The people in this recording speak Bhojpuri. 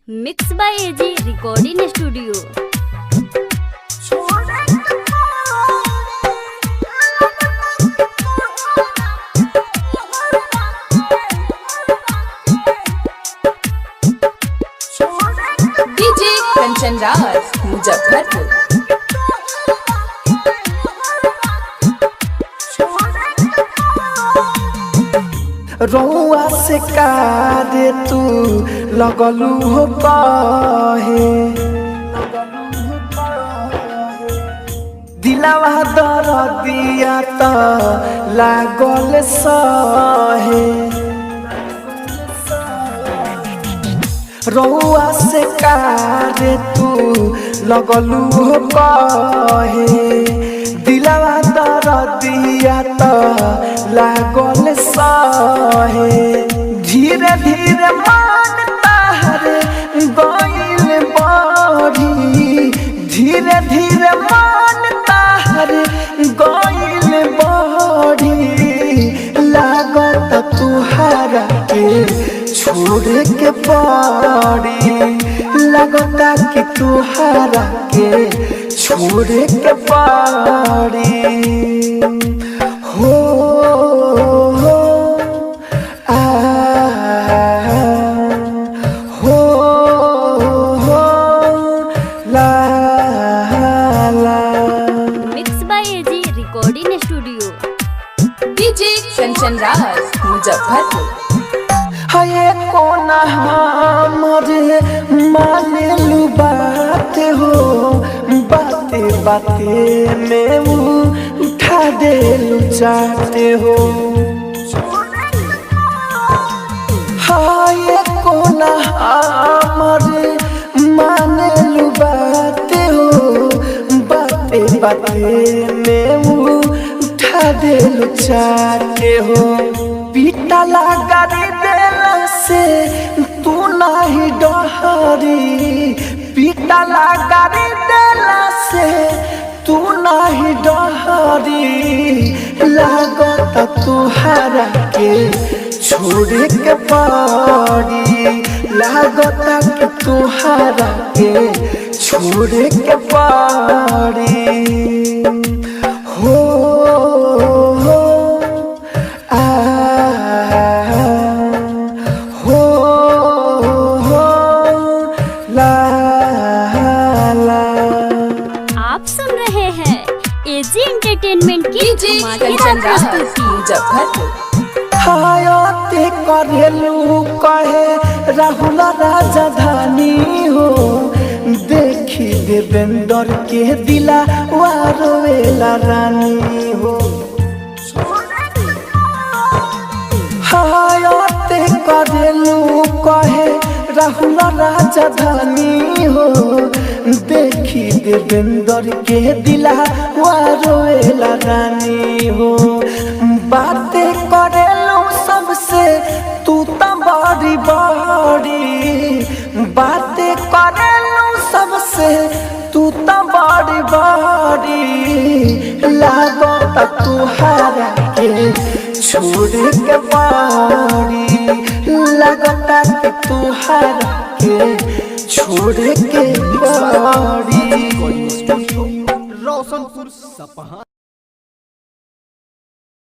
Mix by AG recording studio. DJ Kanchan Raj Muzaffarpur. रउआ से कारे तू लगलू हो पाहे, दिलावा दर दिया त लागल सहे। रउआ से कारे तू लगलू हो पाहे, दिलावा दर दिया त लागल सहे। धीरे धीरे मन तारे गइल बढ़ी, धीरे धीरे मन तारे गइल बढ़ी। लागत तुहारा के छोड़ के पड़ी, लगता कि तुहारा के छोड़ के पड़ी। हो mix by AG recording studio. DJ Kanchan Raj Muzaffarpur. है कोना हमरे माने लू बात हो, बाते बाते में उठा दे लू चाहते हो। है कोना हमरे माने लू बात हो, बाते बाते में उठा दे लू चाहते हो। पीटा लगा देला से तू नहीं डहरी, पीटा लगा देला से तू नहीं डहरी। लागत तुहारा के छोड़ के पड़ी, लागत कि तुहारा के छोड़ के पड़ी। हो आप सुन रहे हैं एजी एंटरटेनमेंट की कंचन राज मुजफ्फरपुर। हायते करेलू कहे राहुल राजधानी हो, देखी देवेंद्र के दिला वारोवेला रानी हो। हायते करेलू कहे राहुल राजधानी हो, देखी देवेंद्र के दिला वारोवेला रानी हो। बातें करेलू सबसे तू तो बड़ी बड़ी, बातें करेलू सबसे तू तो बड़ी बड़ी। लागत तुहारा के छोड़ के पड़ी, लगता कि तुहारा के छोड़ के पड़ी। रोशनपुर सपहा।